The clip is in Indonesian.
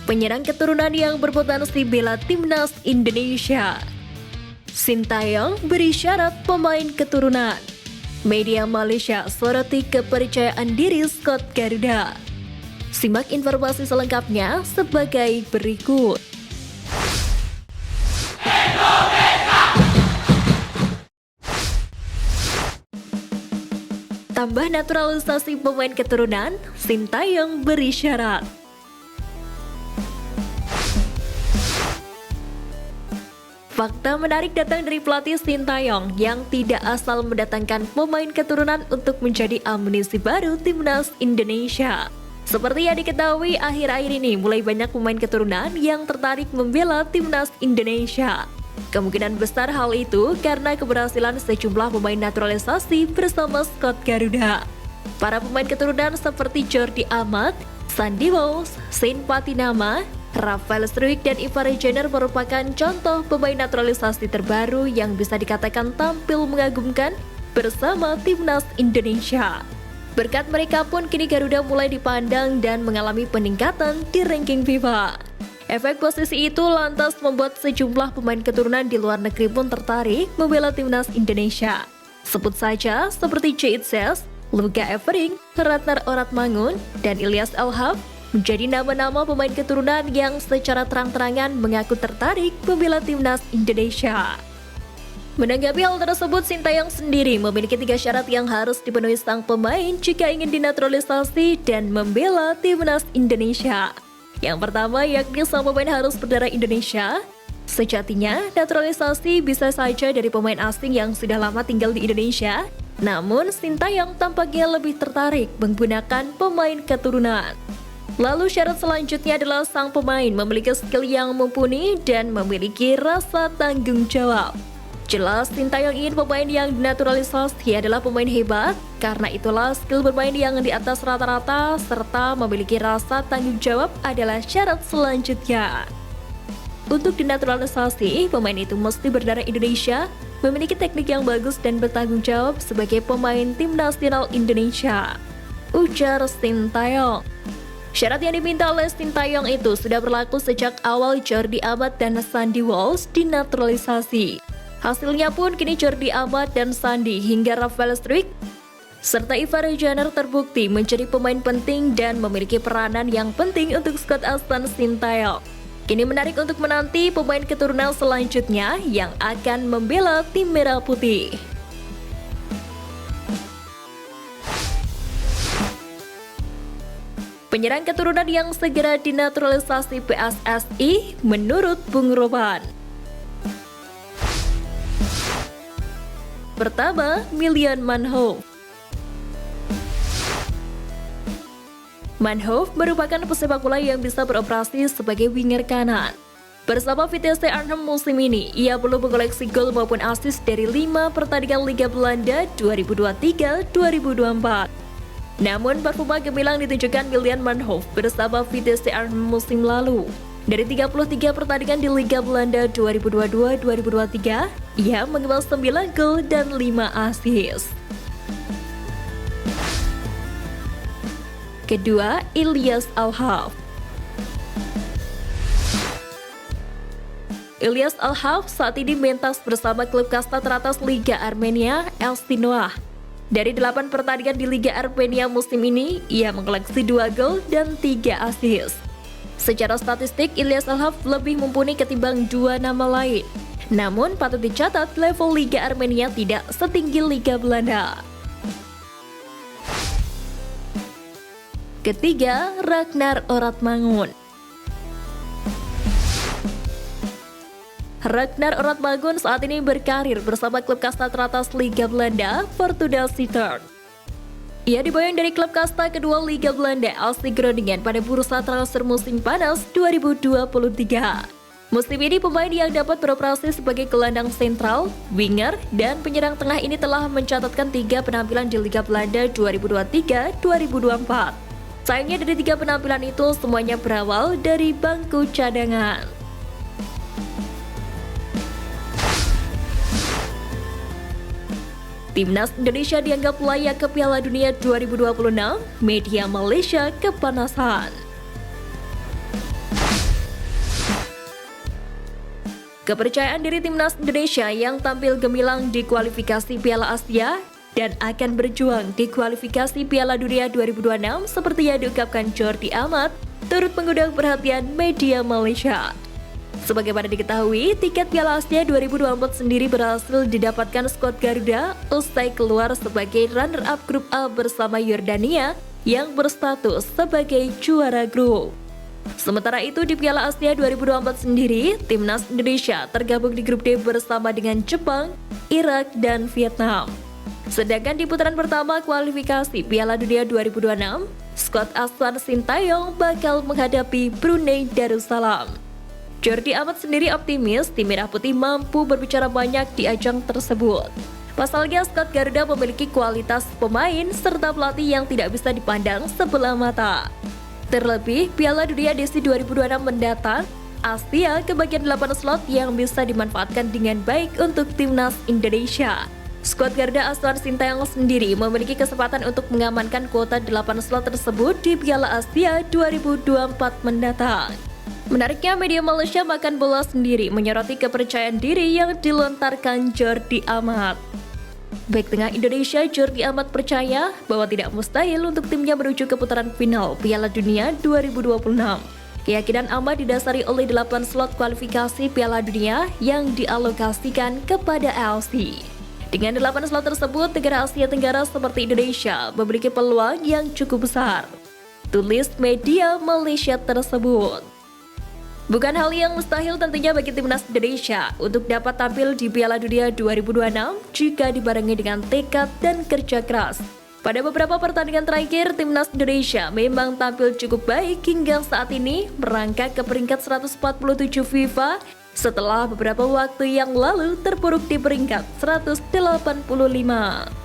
Penyerang keturunan yang berpotensi bela timnas Indonesia. Sintayong beri syarat pemain keturunan. Media Malaysia soroti kepercayaan diri skuad Garuda. Simak informasi selengkapnya sebagai berikut. Tambah naturalisasi pemain keturunan, Sintayong beri syarat. Fakta menarik datang dari pelatih Sintayong yang tidak asal mendatangkan pemain keturunan untuk menjadi amunisi baru timnas Indonesia. Seperti yang diketahui, akhir-akhir ini mulai banyak pemain keturunan yang tertarik membela timnas Indonesia. Kemungkinan besar hal itu karena keberhasilan sejumlah pemain naturalisasi bersama skuad Garuda. Para pemain keturunan seperti Jordi Amat, Sandy Walsh, Shane Patinama, Rafael Struijk dan Ivar Jenner merupakan contoh pemain naturalisasi terbaru yang bisa dikatakan tampil mengagumkan bersama timnas Indonesia. Berkat mereka pun kini Garuda mulai dipandang dan mengalami peningkatan di ranking FIFA. Efek posisi itu lantas membuat sejumlah pemain keturunan di luar negeri pun tertarik membela timnas Indonesia. Sebut saja seperti Jitses, Luka Evering, Ratnar Oratmangun, dan Ilyas Elhab menjadi nama-nama pemain keturunan yang secara terang-terangan mengaku tertarik membela timnas Indonesia. Menanggapi hal tersebut, Sintayong sendiri memiliki 3 syarat yang harus dipenuhi sang pemain jika ingin dinaturalisasi dan membela timnas Indonesia. Yang pertama yakni sang pemain harus berdarah Indonesia. Sejatinya, naturalisasi bisa saja dari pemain asing yang sudah lama tinggal di Indonesia. Namun, Sintayong tampaknya lebih tertarik menggunakan pemain keturunan. Lalu syarat selanjutnya adalah sang pemain memiliki skill yang mumpuni dan memiliki rasa tanggung jawab. Jelas Sintayong ingin pemain yang dinaturalisasi adalah pemain hebat, karena itulah skill bermain yang di atas rata-rata serta memiliki rasa tanggung jawab adalah syarat selanjutnya. Untuk dinaturalisasi, pemain itu mesti berdarah Indonesia, memiliki teknik yang bagus dan bertanggung jawab sebagai pemain tim nasional Indonesia, ujar Sintayong. Syarat yang diminta oleh Sintayong itu sudah berlaku sejak awal Jordi Amat dan Sandy Walsh dinaturalisasi. Hasilnya pun kini Jordi Amat dan Sandy hingga Rafael Struijk serta Ivar Jenner terbukti menjadi pemain penting dan memiliki peranan yang penting untuk skuad asuhan Sintayong. Kini menarik untuk menanti pemain keturunan selanjutnya yang akan membela tim merah putih. Penyerang keturunan yang segera dinaturalisasi PSSI menurut Bung Roban. Pertama, Mylian Manhoef. Manhoef merupakan pesepak bola yang bisa beroperasi sebagai winger kanan. Bersama Vitesse Arnhem musim ini, ia belum mengoleksi gol maupun assist dari 5 pertandingan Liga Belanda 2023-2024. Namun, performa gemilang ditunjukkan Mylian Manhoef bersama Vitesse Arnhem musim lalu. Dari 33 pertandingan di Liga Belanda 2022-2023, ia mengemas 9 gol dan 5 assist. Kedua, Ilyas Elhab. Ilyas Elhab saat ini mentas bersama klub kasta teratas Liga Armenia, Elstinoa. Dari 8 pertandingan di Liga Armenia musim ini, ia mengoleksi 2 gol dan 3 assist. Secara statistik, Ilyas Elhab lebih mumpuni ketimbang 2 nama lain. Namun, patut dicatat level Liga Armenia tidak setinggi Liga Belanda. Ketiga, Ratnar Oratmangun. Ratnar Oratmangun saat ini berkarir bersama klub kasta teratas Liga Belanda, Fortuna Sittard. Ia diboyong dari klub kasta kedua Liga Belanda, AC Groningen pada bursa transfer musim panas 2023. Musim ini pemain yang dapat beroperasi sebagai gelandang sentral, winger, dan penyerang tengah ini telah mencatatkan 3 penampilan di Liga Belanda 2023-2024. Sayangnya dari 3 penampilan itu semuanya berawal dari bangku cadangan. Timnas Indonesia dianggap layak ke Piala Dunia 2026, media Malaysia kepanasan. Kepercayaan diri timnas Indonesia yang tampil gemilang di kualifikasi Piala Asia dan akan berjuang di kualifikasi Piala Dunia 2026 seperti yang diungkapkan Jordi Amat turut mengundang perhatian media Malaysia. Sebagaimana diketahui, tiket Piala Asia 2024 sendiri berhasil didapatkan skuad Garuda usai keluar sebagai runner-up grup A bersama Yordania yang berstatus sebagai juara grup. Sementara itu di Piala Asia 2024 sendiri, timnas Indonesia tergabung di grup D bersama dengan Jepang, Irak, dan Vietnam. Sedangkan di putaran pertama kualifikasi Piala Dunia 2026, skuad asuhan Sintayong bakal menghadapi Brunei Darussalam. Jordi Amat sendiri optimis tim Merah Putih mampu berbicara banyak di ajang tersebut. Pasalnya skuad Garuda memiliki kualitas pemain serta pelatih yang tidak bisa dipandang sebelah mata. Terlebih, Piala Dunia edisi 2026 mendatang, Asia kebagian 8 slot yang bisa dimanfaatkan dengan baik untuk timnas Indonesia. Skuad Garuda asuhan Sintayong sendiri memiliki kesempatan untuk mengamankan kuota 8 slot tersebut di Piala Asia 2024 mendatang. Menariknya, media Malaysia Makan Bola sendiri menyoroti kepercayaan diri yang dilontarkan Jordi Amat. Baik tengah Indonesia, Jordi Amat percaya bahwa tidak mustahil untuk timnya menuju ke putaran final Piala Dunia 2026. Keyakinan Amat didasari oleh 8 slot kualifikasi Piala Dunia yang dialokasikan kepada AFC. Dengan 8 slot tersebut, negara Asia Tenggara seperti Indonesia memiliki peluang yang cukup besar, tulis media Malaysia tersebut. Bukan hal yang mustahil tentunya bagi timnas Indonesia untuk dapat tampil di Piala Dunia 2026 jika dibarengi dengan tekad dan kerja keras. Pada beberapa pertandingan terakhir, timnas Indonesia memang tampil cukup baik hingga saat ini merangkak ke peringkat 147 FIFA setelah beberapa waktu yang lalu terpuruk di peringkat 185.